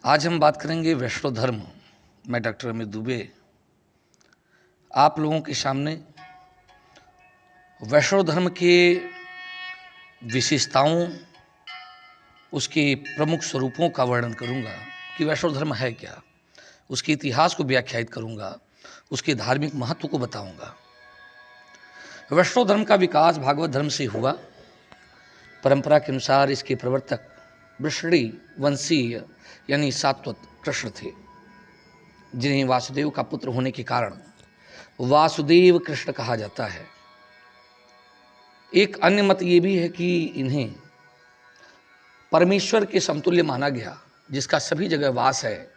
आज हम बात करेंगे वैष्णव धर्म। मैं डॉक्टर अमित दुबे आप लोगों के सामने वैष्णव धर्म के विशेषताओं, उसके प्रमुख स्वरूपों का वर्णन करूंगा कि वैष्णव धर्म है क्या, उसके इतिहास को व्याख्यायित करूंगा, उसके धार्मिक महत्व को बताऊंगा। वैष्णव धर्म का विकास भागवत धर्म से हुआ। परंपरा के अनुसार इसके प्रवर्तक वृषणी वंशीय यानी सात्वत कृष्ण थे, जिन्हें वासुदेव का पुत्र होने के कारण वासुदेव कृष्ण कहा जाता है। एक अन्य मत ये भी है कि इन्हें परमेश्वर के समतुल्य माना गया, जिसका सभी जगह वास है,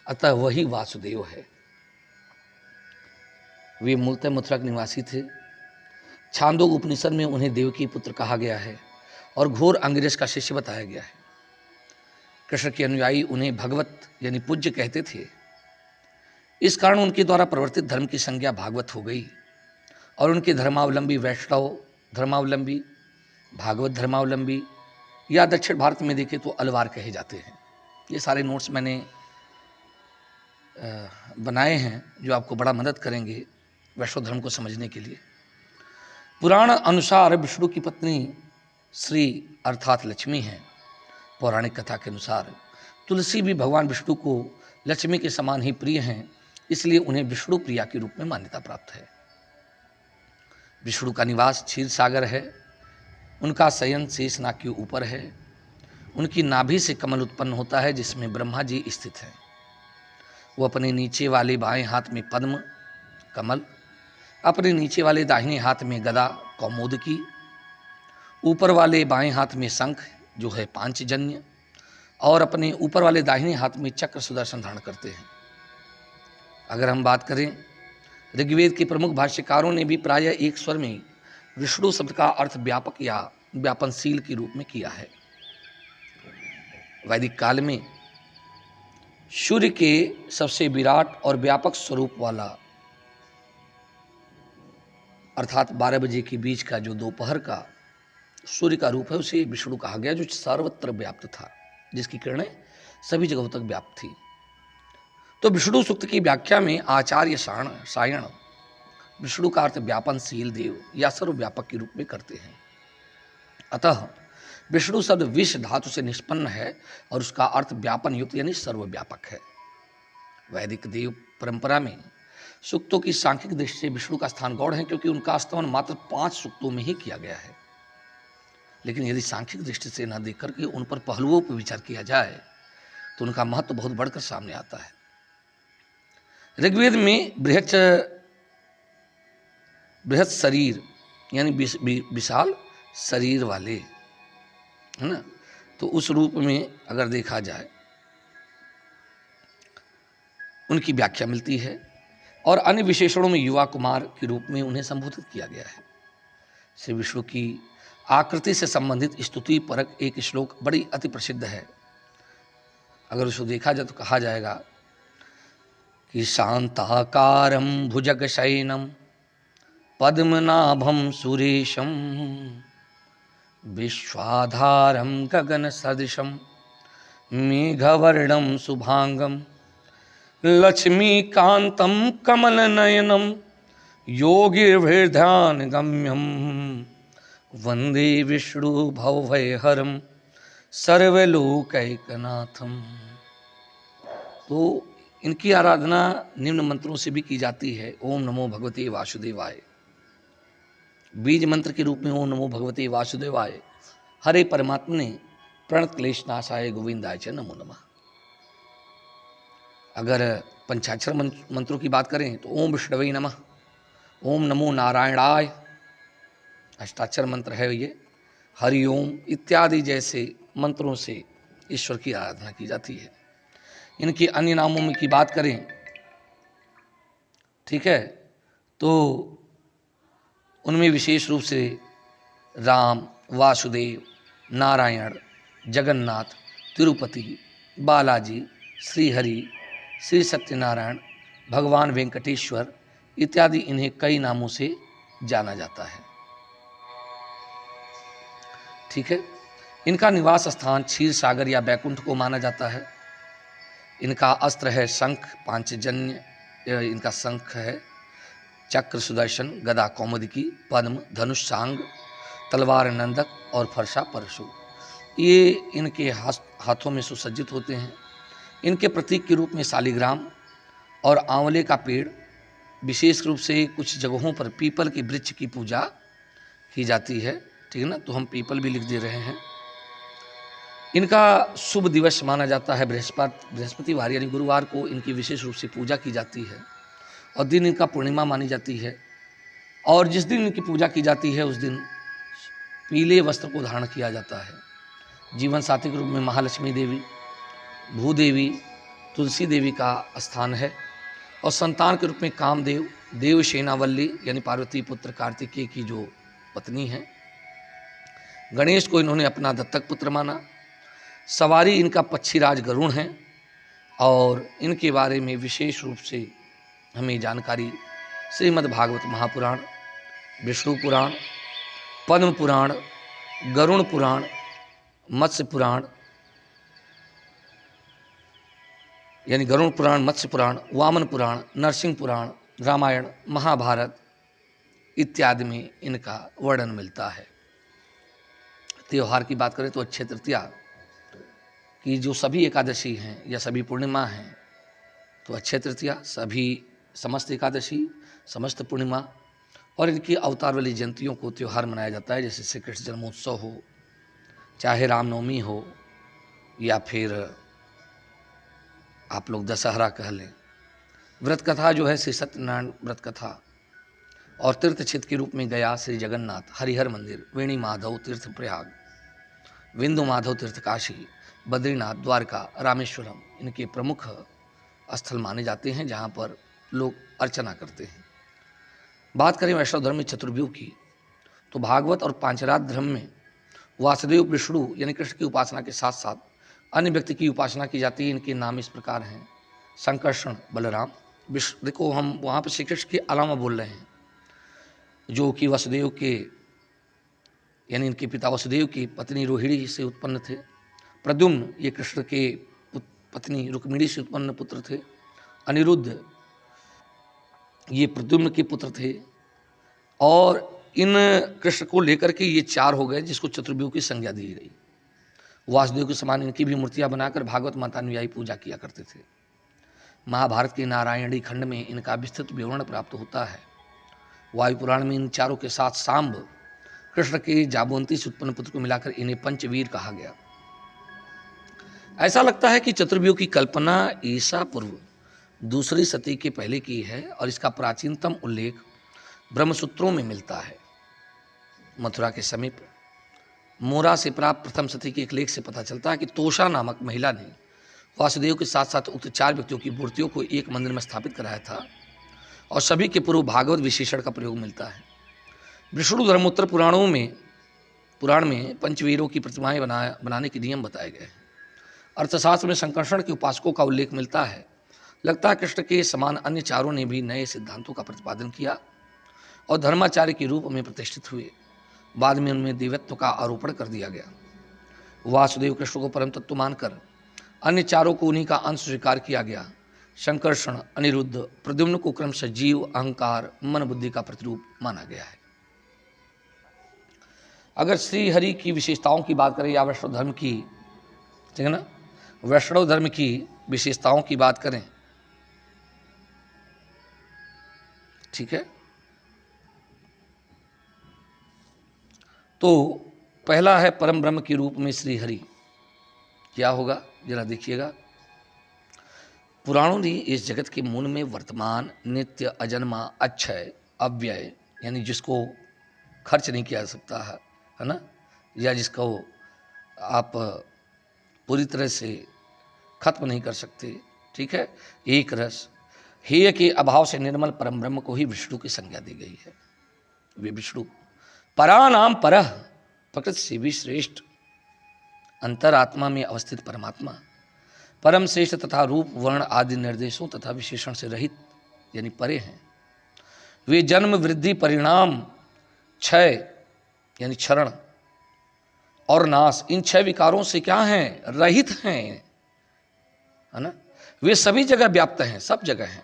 अतः वही वासुदेव है। वे मूलतः मथुरा के निवासी थे। छांदोग उपनिषद में उन्हें देवकी पुत्र कहा गया है और घोर अंग्रेज का शिष्य बताया गया है। कृष्ण के अनुयायी उन्हें भगवत यानी पूज्य कहते थे। इस कारण उनके द्वारा प्रवर्तित धर्म की संज्ञा भागवत हो गई और उनके धर्मावलंबी वैष्णव धर्मावलंबी, भागवत धर्मावलंबी या दक्षिण भारत में देखें तो अलवार कहे जाते हैं। ये सारे नोट्स मैंने बनाए हैं जो आपको बड़ा मदद करेंगे वैष्णव धर्म को समझने के लिए। पुराण अनुसार विष्णु की पत्नी श्री अर्थात लक्ष्मी है। पौराणिक कथा के अनुसार तुलसी भी भगवान विष्णु को लक्ष्मी के समान ही प्रिय हैं, इसलिए उन्हें विष्णु प्रिया के रूप में मान्यता प्राप्त है। विष्णु का निवास क्षीर सागर है। उनका शयन शेषनाग के ऊपर है। उनकी नाभि से कमल उत्पन्न होता है, जिसमें ब्रह्मा जी स्थित हैं। वो अपने नीचे वाले बाएं हाथ में पद्म कमल, अपने नीचे वाले दाहिने हाथ में गदा कौमुदकी, ऊपर वाले बाएं हाथ में शंख जो है पांचजन्य, और अपने ऊपर वाले दाहिने हाथ में चक्र सुदर्शन धारण करते हैं। अगर हम बात करें, ऋग्वेद के प्रमुख भाष्यकारों ने भी प्रायः एक स्वर में विष्णु शब्द का अर्थ व्यापक या व्यापनशील के रूप में किया है। वैदिक काल में सूर्य के सबसे विराट और व्यापक स्वरूप वाला अर्थात 12 बजे के बीच का जो दोपहर का सूर्य का रूप है, उसे विष्णु कहा गया, जो सर्वत्र व्याप्त था, जिसकी किरणें सभी जगहों तक व्याप्त थी। तो विष्णु सूक्त की व्याख्या में आचार्य सायण विष्णु का अर्थ व्यापनशील देव या सर्वव्यापक के रूप में करते हैं। अतः विष्णु शब्द विष धातु से निष्पन्न है और उसका अर्थ व्यापन युक्त यानी सर्वव्यापक है। वैदिक देव परंपरा में सूक्तों की सांख्यिक दृष्टि से विष्णु का स्थान गौड़ है, क्योंकि उनका स्तवन मात्र 5 सूक्तों में ही किया गया है। लेकिन यदि सांख्यिक दृष्टि से न देख करके उन पर पहलुओं पर विचार किया जाए तो उनका महत्व बहुत बढ़कर सामने आता है। ऋग्वेद में बृहत शरीर यानी विशाल शरीर वाले, है ना, तो उस रूप में अगर देखा जाए उनकी व्याख्या मिलती है। और अन्य विशेषणों में युवा कुमार के रूप में उन्हें संबोधित किया गया है। श्री विष्णु की आकृति से संबंधित स्तुति परक एक श्लोक बड़ी अति प्रसिद्ध है। अगर उसको देखा जाए तो कहा जाएगा कि शांताकारं भुजगशयनं पद्मनाभं सुरेशं विश्वाधारं गगनसदृशं मेघवर्णं शुभांगं लक्ष्मीकान्तं कमलनयनं योगिर्ध्यानगम्यं वंदे विष्णु भवभयहरं सर्वलोकैकनाथम। तो इनकी आराधना निम्न मंत्रों से भी की जाती है। ओम नमो भगवते वासुदेवाय, बीज मंत्र के रूप में ओम नमो भगवते वासुदेवाय, हरे परमात्मने प्रणत क्लेशनाशाय गोविंदाय च नमो नमः। अगर पंचाक्षर मंत्रों की बात करें तो ओम विष्णवे नमः, ओम नमो नारायणाय अष्टाक्षर मंत्र है ये, हरिओम इत्यादि जैसे मंत्रों से ईश्वर की आराधना की जाती है। इनके अन्य नामों की बात करें, ठीक है, तो उनमें विशेष रूप से राम, वासुदेव, नारायण, जगन्नाथ, तिरुपति, बालाजी, श्रीहरि, श्री सत्यनारायण, भगवान वेंकटेश्वर इत्यादि इन्हें कई नामों से जाना जाता है। ठीक है, इनका निवास स्थान क्षीर सागर या बैकुंठ को माना जाता है। इनका अस्त्र है शंख पांचजन्य, इनका शंख है, चक्र सुदर्शन गदा कौमुदकी पद्म धनुष सांग तलवार नंदक और फरसा परशु, ये इनके हाथों में सुसज्जित होते हैं। इनके प्रतीक के रूप में शालिग्राम और आंवले का पेड़, विशेष रूप से कुछ जगहों पर पीपल के वृक्ष की पूजा की जाती है, ठीक है ना, तो हम पीपल भी लिख दे रहे हैं। इनका शुभ दिवस माना जाता है बृहस्पतिवार, यानी गुरुवार को इनकी विशेष रूप से पूजा की जाती है और दिन इनका पूर्णिमा मानी जाती है। और जिस दिन इनकी पूजा की जाती है उस दिन पीले वस्त्र को धारण किया जाता है। जीवन साथी के रूप में महालक्ष्मी देवी, भूदेवी, तुलसी देवी का स्थान है और संतान के रूप में कामदेव, देवसेनावल्ली यानी पार्वती पुत्र कार्तिकेय की जो पत्नी है। गणेश को इन्होंने अपना दत्तक पुत्र माना। सवारी इनका पक्षीराज गरुण है और इनके बारे में विशेष रूप से हमें जानकारी श्रीमद् भागवत महापुराण, विष्णु पुराण, पद्म पुराण, गरुण पुराण, मत्स्य पुराण यानी गरुण पुराण, मत्स्य पुराण, वामन पुराण, नरसिंह पुराण, रामायण, महाभारत इत्यादि में इनका वर्णन मिलता है। त्योहार की बात करें तो अक्षय तृतीया की जो सभी एकादशी हैं या सभी पूर्णिमा हैं, तो अक्षय तृतीया, सभी समस्त एकादशी, समस्त पूर्णिमा और इनकी अवतार वाली जयंतियों को त्यौहार मनाया जाता है। जैसे श्री कृष्ण जन्मोत्सव हो, चाहे रामनवमी हो, या फिर आप लोग दशहरा कह लें। व्रत कथा जो है श्री सत्यनारायण व्रत कथा, और तीर्थ क्षेत्र के रूप में गया श्री जगन्नाथ, हरिहर मंदिर, वेणी माधव तीर्थ प्रयाग, विंदु माधव तीर्थ काशी, बद्रीनाथ, द्वारका, रामेश्वरम इनके प्रमुख स्थल माने जाते हैं जहाँ पर लोग अर्चना करते हैं। बात करें वैष्णव धर्म में चतुर्व्यूह की, तो भागवत और पांचरात्र धर्म में वासुदेव विष्णु यानी कृष्ण की उपासना के साथ साथ अन्य व्यक्ति की उपासना की जाती है। इनके नाम इस प्रकार हैं: संकर्षण बलराम, देखो हम वहाँ पर श्री कृष्ण के अलावा बोल रहे हैं, जो कि वसुदेव के यानी इनके पिता वसुदेव की पत्नी रोहिणी से उत्पन्न थे। प्रद्युम्न ये कृष्ण के पत्नी रुक्मिणी से उत्पन्न पुत्र थे। अनिरुद्ध ये प्रद्युम्न के पुत्र थे। और इन कृष्ण को लेकर के ये चार हो गए, जिसको चतुर्व्यूह की संज्ञा दी गई। वासुदेव के समान इनकी भी मूर्तियां बनाकर भागवत माता अनुयायी पूजा किया करते थे। महाभारत के नारायणी खंड में इनका विस्तृत विवरण प्राप्त होता है। वायु पुराण में इन चारों के साथ सांब, कृष्ण के जाबोंती से उत्पन्न पुत्र को मिलाकर इन्हें पंचवीर कहा गया। ऐसा लगता है कि चतुर्व्यूह की कल्पना ईसा पूर्व दूसरी शती के पहले की है और इसका प्राचीनतम उल्लेख ब्रह्मसूत्रों में मिलता है। मथुरा के समीप मोरा से प्राप्त प्रथम शती के एक लेख से पता चलता है कि तोषा नामक महिला ने वासुदेव के साथ साथ उक्त चार व्यक्तियों की मूर्तियों को एक मंदिर में स्थापित कराया था और सभी के पूर्व भागवत विशेषण का प्रयोग मिलता है। विष्णु धर्मोत्तर पुराण में पंचवीरों की प्रतिमाएं बनाने के नियम बताए गए हैं। अर्थशास्त्र में संकर्षण के उपासकों का उल्लेख मिलता है। लगता है कृष्ण के समान अन्य चारों ने भी नए सिद्धांतों का प्रतिपादन किया और धर्माचार्य के रूप में प्रतिष्ठित हुए। बाद में उनमें देवत्व का आरोपण कर दिया गया। वासुदेव कृष्ण को परम तत्व मानकर अन्य चारों को उन्हीं का अंश स्वीकार किया गया। संकर्षण, अनिरुद्ध, प्रद्युम्न को क्रमशः जीव, अहंकार, मन बुद्धि का प्रतिरूप माना गया है। अगर श्री हरि की विशेषताओं की बात करें या वैष्णव धर्म की, ठीक है ना, वैष्णव धर्म की विशेषताओं की बात करें, ठीक है, तो पहला है परम ब्रह्म के रूप में श्री हरि। क्या होगा जरा देखिएगा। पुराणों ने इस जगत के मूल में वर्तमान, नित्य, अजन्मा, अक्षय, अव्यय यानी जिसको खर्च नहीं किया जा सकता है ना, या जिसको आप पूरी तरह से खत्म नहीं कर सकते, ठीक है, एक रस, हेय के अभाव से निर्मल परम ब्रह्म को ही विष्णु की संज्ञा दी गई है। वे विष्णु परानाम परह, प्रकृति से भी श्रेष्ठ, अंतरात्मा में अवस्थित परमात्मा, परम श्रेष्ठ तथा रूप, वर्ण आदि निर्देशों तथा विशेषण से रहित यानी परे हैं। वे जन्म, वृद्धि, परिणाम, क्षय यानी क्षरण और नाश, इन छह विकारों से क्या हैं? रहित हैं, है ना। वे सभी जगह व्याप्त हैं, सब जगह हैं।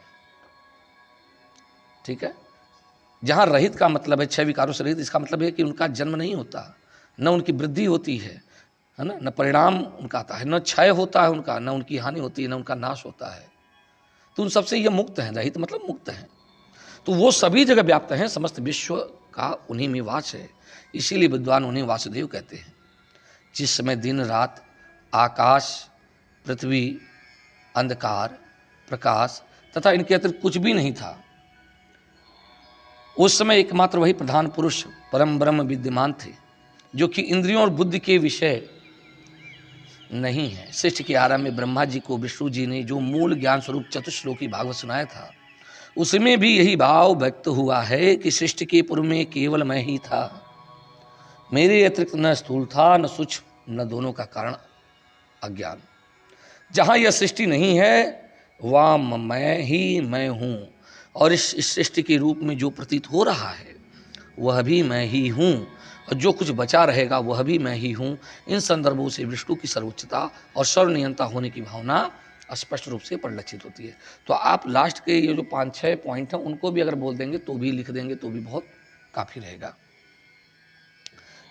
ठीक है। जहाँ रहित का मतलब है, छह विकारों से रहित, इसका मतलब है कि उनका जन्म नहीं होता, न उनकी वृद्धि होती है ना, न परिणाम उनका आता है, न क्षय होता है उनका, न उनकी हानि होती है, न उनका नाश होता है। तो उन सबसे ये मुक्त हैं, रहित मतलब मुक्त हैं। तो वो सभी जगह व्याप्त हैं, समस्त विश्व का उन्हीं में वास है। इसीलिए विद्वान उन्हें वासुदेव कहते हैं। जिस समय दिन रात, आकाश, पृथ्वी, अंधकार, प्रकाश तथा इनके अतिरिक्त कुछ भी नहीं था, उस समय एकमात्र वही प्रधान पुरुष परम ब्रह्म विद्यमान थे, जो कि इंद्रियों और बुद्धि के विषय नहीं है। सृष्टि के आरंभ में ब्रह्मा जी को विष्णु जी ने जो मूल ज्ञान स्वरूप चतुश्लोकी भागवत सुनाया था, उसमें भी यही भाव व्यक्त हुआ है कि सृष्टि के पूर्व में केवल मैं ही था, मेरे अतिरिक्त न स्थूल था, न सूक्ष्म, न दोनों का कारण अज्ञान। जहाँ यह सृष्टि नहीं है, वहाँ मैं ही मैं हूँ, और इस सृष्टि के रूप में जो प्रतीत हो रहा है वह भी मैं ही हूँ, और जो कुछ बचा रहेगा वह भी मैं ही हूँ। इन संदर्भों से विष्णु की सर्वोच्चता और सर्वनियंता होने की भावना स्पष्ट रूप से परिलक्षित होती है। तो आप लास्ट के ये जो 5-6 पॉइंट हैं उनको भी अगर बोल देंगे तो भी, लिख देंगे तो भी बहुत काफ़ी रहेगा।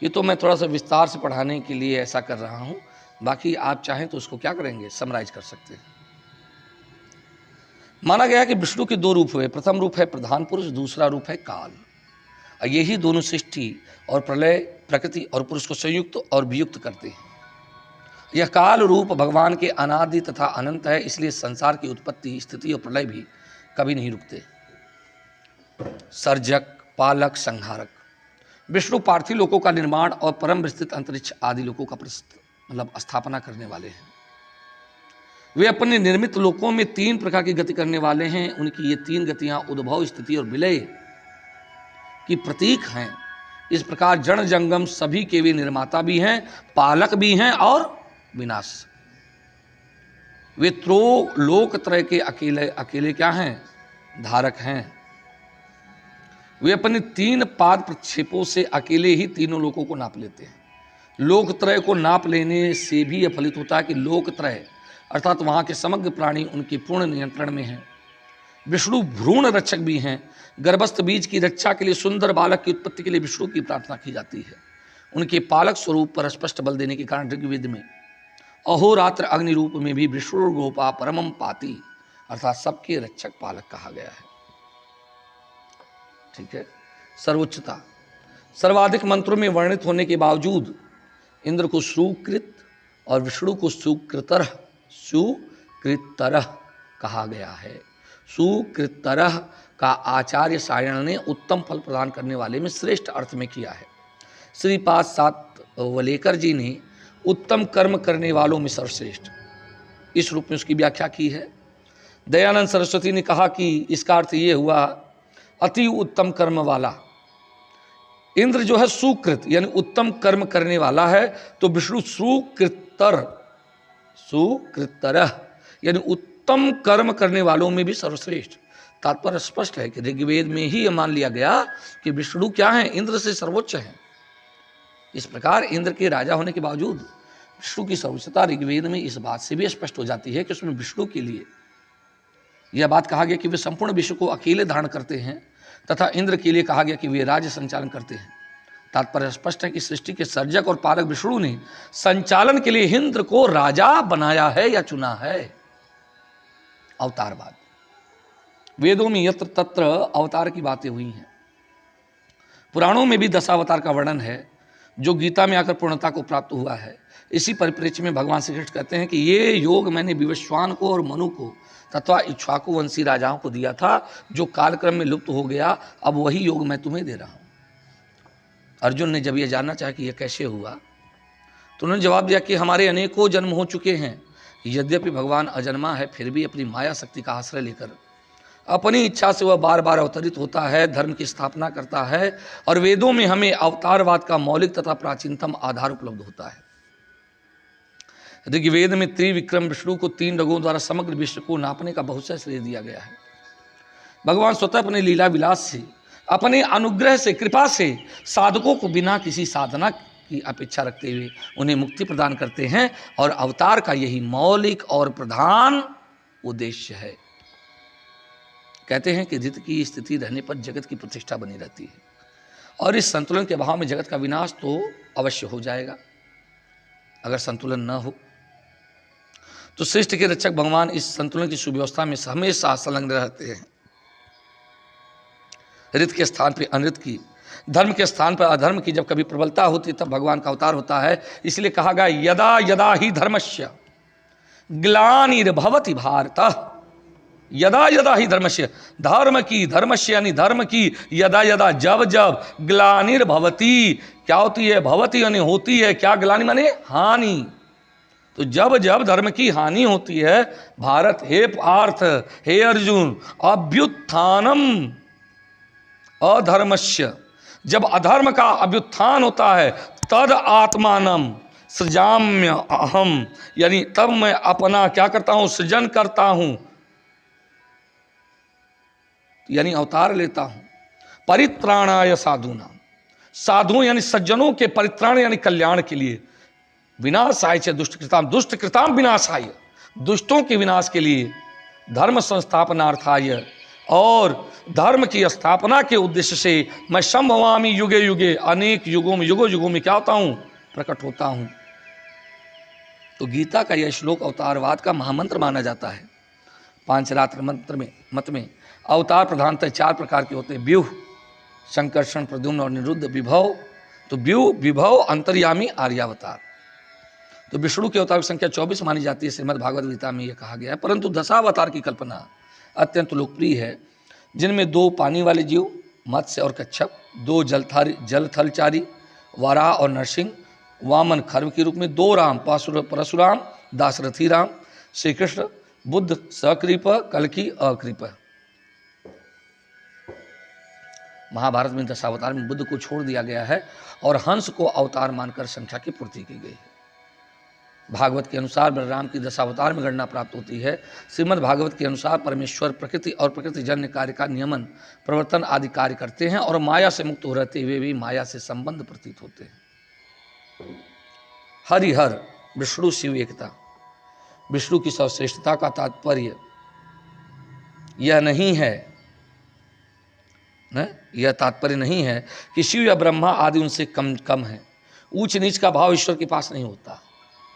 ये तो मैं थोड़ा सा विस्तार से पढ़ाने के लिए ऐसा कर रहा हूँ, बाकी आप चाहें तो उसको क्या करेंगे, समराइज कर सकते हैं। माना गया कि विष्णु के दो रूप हुए, प्रथम रूप है प्रधान पुरुष, दूसरा रूप है काल। यही दोनों सृष्टि और प्रलय, प्रकृति और पुरुष को संयुक्त और वियुक्त करते हैं। यह काल रूप भगवान के अनादि तथा अनंत है, इसलिए संसार की उत्पत्ति, स्थिति और प्रलय भी कभी नहीं रुकते। सर्जक, पालक, संहारक। विष्णु पार्थिव लोकों का निर्माण और परम विस्तृत अंतरिक्ष आदि लोकों का स्थापना करने वाले हैं। वे अपने निर्मित लोकों में 3 प्रकार की गति करने वाले हैं। उनकी ये 3 गतियां उद्भव, स्थिति और विलय की प्रतीक हैं। इस प्रकार जड़ जंगम सभी के वे निर्माता भी हैं, पालक भी हैं और विनाश। वे लोक त्रय के अकेले क्या हैं, धारक हैं। वे अपने 3 पाद प्रक्षेपों से अकेले ही तीनों लोकों को नाप लेते हैं। लोकत्रय को नाप लेने से भी यह फलित होता है कि लोकत्रय अर्थात वहाँ के समग्र प्राणी उनके पूर्ण नियंत्रण में हैं। विष्णु भ्रूण रक्षक भी हैं। गर्भस्थ बीज की रक्षा के लिए, सुंदर बालक की उत्पत्ति के लिए विष्णु की प्रार्थना की जाती है। उनके पालक स्वरूप पर स्पष्ट बल देने के कारण ऋग्वेद में अहोरात्र अग्नि रूप में भी विष्णु गोपा परमम पाति अर्थात सबके रक्षक पालक कहा गया है। ठीक है। सर्वोच्चता, सर्वाधिक मंत्रों में वर्णित होने के बावजूद इंद्र को सुकृत और विष्णु को सुकृतरः कहा गया है। सुकृतरः का आचार्य सायण ने उत्तम फल प्रदान करने वाले में श्रेष्ठ अर्थ में किया है। श्रीपाद सातवलेकर जी ने उत्तम कर्म करने वालों में सर्वश्रेष्ठ इस रूप में उसकी व्याख्या की है। दयानंद सरस्वती ने कहा कि इसका अर्थ ये हुआ अति उत्तम कर्म वाला। इंद्र जो है सुकृत यानी उत्तम कर्म करने वाला है, तो विष्णु सुकृतरः यानी उत्तम कर्म करने वालों में भी सर्वश्रेष्ठ। तात्पर्य स्पष्ट है कि ऋग्वेद में ही यह मान लिया गया कि विष्णु क्या है, इंद्र से सर्वोच्च है। इस प्रकार इंद्र के राजा होने के बावजूद विष्णु की सर्वोच्चता ऋग्वेद में इस बात से भी स्पष्ट हो जाती है कि उसमें विष्णु के लिए यह बात कहा गया कि वे संपूर्ण विश्व को अकेले धारण करते हैं, तथा इंद्र के लिए कहा गया कि वे राज्य संचालन करते हैं। तात्पर्य स्पष्ट है कि सृष्टि के सर्जक और पालक विष्णु ने संचालन के लिए इंद्र को राजा बनाया है या चुना है। अवतारवाद, वेदों में यत्र तत्र अवतार की बातें हुई हैं। पुराणों में भी 10 अवतार का वर्णन है, जो गीता में आकर पूर्णता को प्राप्त हुआ है। इसी परिप्रेक्ष्य में भगवान श्री कृष्ण कहते हैं कि ये योग मैंने विवस्वान को और मनु को तथा इक्ष्वाकु वंशी राजाओं को दिया था, जो कालक्रम में लुप्त हो गया। अब वही योग मैं तुम्हें दे रहा हूं। अर्जुन ने जब यह जानना चाहा कि यह कैसे हुआ, तो उन्होंने जवाब दिया कि हमारे अनेकों जन्म हो चुके हैं। यद्यपि भगवान अजन्मा है, फिर भी अपनी माया शक्ति का आश्रय लेकर अपनी इच्छा से वह बार बार अवतरित होता है, धर्म की स्थापना करता है, और वेदों में हमें अवतारवाद का मौलिक तथा प्राचीनतम आधार उपलब्ध होता है। ऋग्वेद में त्रिविक्रम विष्णु को 3 रगों द्वारा समग्र विश्व को नापने का बहुत सा श्रेय दिया गया है। भगवान स्वतः अपने लीला विलास से, अपने अनुग्रह से, कृपा से साधकों को बिना किसी साधना की अपेक्षा रखते हुए उन्हें मुक्ति प्रदान करते हैं, और अवतार का यही मौलिक और प्रधान उद्देश्य है। कहते हैं कि जित की स्थिति रहने पर जगत की प्रतिष्ठा बनी रहती है, और इस संतुलन के अभाव में जगत का विनाश तो अवश्य हो जाएगा। अगर संतुलन न हो तो सृष्टि के रक्षक भगवान इस संतुलन की सुव्यवस्था में हमेशा संलग्न रहते हैं। ऋत के स्थान पर अनृत की, धर्म के स्थान पर अधर्म की जब कभी प्रबलता होती तब भगवान का अवतार होता है। इसलिए कहा गया यदा यदा ही धर्मस्य ग्लानिर्भवति भारत, यदा यदा ही धर्मस्य, धर्मस्य यानी धर्म की, यदा यदा जब जब, ग्लानिर्भवति क्या होती है, भवती यानी होती है, क्या ग्लानि माने हानि, तो जब जब धर्म की हानि होती है, भारत हे पार्थ हे अर्जुन, अभ्युत्थानम अधर्मस्य, जब अधर्म का अभ्युत्थान होता है, तद आत्मानम सृजाम्य अहम, यानी तब मैं अपना क्या करता हूं, सृजन करता हूं, यानी अवतार लेता हूं। परित्राणाय साधूनाम, साधु यानी सज्जनों के परित्राण यानी कल्याण के लिए, विनाशाय च दुष्टकृताम, दुष्टकृताम विनाशाय, दुष्टों के विनाश के लिए, धर्म संस्थापनार्थाय, और धर्म की स्थापना के उद्देश्य से मैं संभवामि युगे युगे, अनेक युगों में, युगों युगों में क्या होता हूं, प्रकट होता हूं। तो गीता का यह श्लोक अवतारवाद का महामंत्र माना जाता है। पांचरात्र मंत्र में मत में अवतार प्रधानतः 4 प्रकार के होते हैं, व्यूह, संकर्षण, प्रद्युम्न और निरुद्ध, विभव। तो व्यूह, विभव, अंतर्यामी, आर्यावतार। तो विष्णु के अवतार की संख्या 24 मानी जाती है, श्रीमद् भागवत गीता में यह कहा गया है। परंतु दशावतार की कल्पना अत्यंत लोकप्रिय है, जिनमें 2 पानी वाले जीव मत्स्य और कच्छप, 2 जलथलचारी वाराह और नरसिंह, वामन खर्व के रूप में, 2 राम परशुराम, दाशरथी राम, श्री कृष्ण, बुद्ध सकृप, कल्कि अकृप। महाभारत में दशावतार में बुद्ध को छोड़ दिया गया है और हंस को अवतार मानकर संख्या की पूर्ति की गई है। भागवत के अनुसार बलराम की दशावतार में गणना प्राप्त होती है। श्रीमद् भागवत के अनुसार परमेश्वर प्रकृति और प्रकृति जन्य कार्य का नियमन, प्रवर्तन आदि कार्य करते हैं और माया से मुक्त हो रहते हुए भी माया से संबंध प्रतीत होते हैं। हरिहर विष्णु शिव एकता, विष्णु की सर्वश्रेष्ठता का तात्पर्य यह नहीं है, यह तात्पर्य नहीं है कि शिव या ब्रह्मा आदि उनसे कम है। ऊंच नीच का भाव ईश्वर के पास नहीं होता,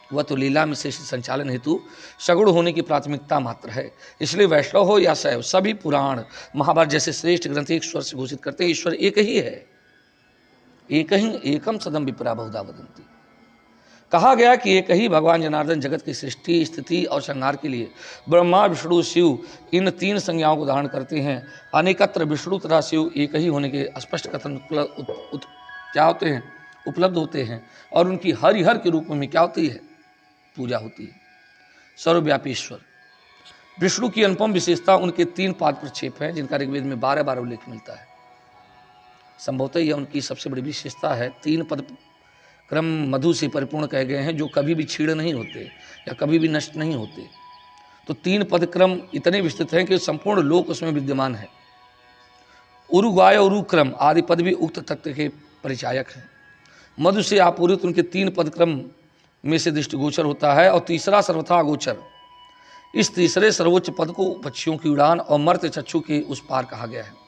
वह तो लीला में से संचालन हेतु सगुण होने की प्राथमिकता मात्र है। इसलिए वैष्णव हो या शैव, सभी पुराण महाभारत जैसे श्रेष्ठ ग्रंथ एक स्वर से घोषित करते हैं ईश्वर एक ही है, एक ही एकम सदम विप्रा बहुधा वदन्ति। कहा गया कि एक ही भगवान जनार्दन जगत की सृष्टि, स्थिति और संहार के लिए ब्रह्मा विष्णु शिव इन 3 संज्ञाओं को धारण करते हैं। अनेकत्र विष्णु तथा शिव एक ही होने के स्पष्ट कथन क्या होते हैं, उपलब्ध होते हैं, और उनकी हरिहर के रूप में क्या होती है, पूजा होती है। सर्वव्यापी ईश्वर विष्णु की अनुपम विशेषता उनके 3 पाद प्रक्षेप हैं, जिनका ऋग्वेद में 12 उल्लेख मिलता है। संभवतः यह उनकी सबसे बड़ी विशेषता है। 3 पद क्रम मधु से परिपूर्ण कहे गए हैं, जो कभी भी छीड़ नहीं होते या कभी भी नष्ट नहीं होते। तो 3 पद क्रम इतने विस्तृत हैं कि संपूर्ण लोक उसमें विद्यमान है। उरुगाय और उरुक्रम आदि पद भी उक्त तत्व के परिचायक हैं। मधु से आपूरित उनके 3 पद क्रम में से दृष्टिगोचर होता है, और तीसरा सर्वथा अगोचर। इस तीसरे सर्वोच्च पद को पक्षियों की उड़ान और मर्त्य चक्षु के उस पार कहा गया है।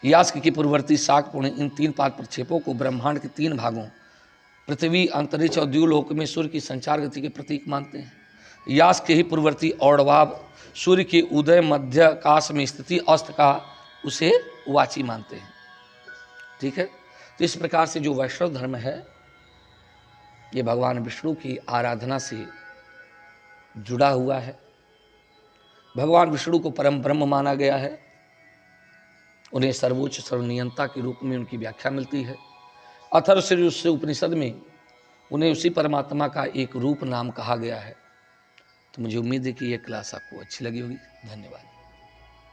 यास्क की पूर्ववर्ती शाकपूर्ण इन 3 पाद प्रक्षेपों को ब्रह्मांड के 3 भागों पृथ्वी, अंतरिक्ष और द्यूलोक में सूर्य की संचार गति के प्रतीक मानते हैं। यास्क के ही पूर्ववर्ती औडवाब सूर्य के उदय मध्य आकाश में स्थिति अस्त का उसे वाची मानते हैं। ठीक है, तो इस प्रकार से जो वैष्णव धर्म है ये भगवान विष्णु की आराधना से जुड़ा हुआ है। भगवान विष्णु को परम ब्रह्म माना गया है। उन्हें सर्वोच्च सर्वनियंता के रूप में उनकी व्याख्या मिलती है। अथर्वशीर्ष उपनिषद में उन्हें उसी परमात्मा का एक रूप नाम कहा गया है। तो मुझे उम्मीद है कि यह क्लास आपको अच्छी लगी होगी। धन्यवाद।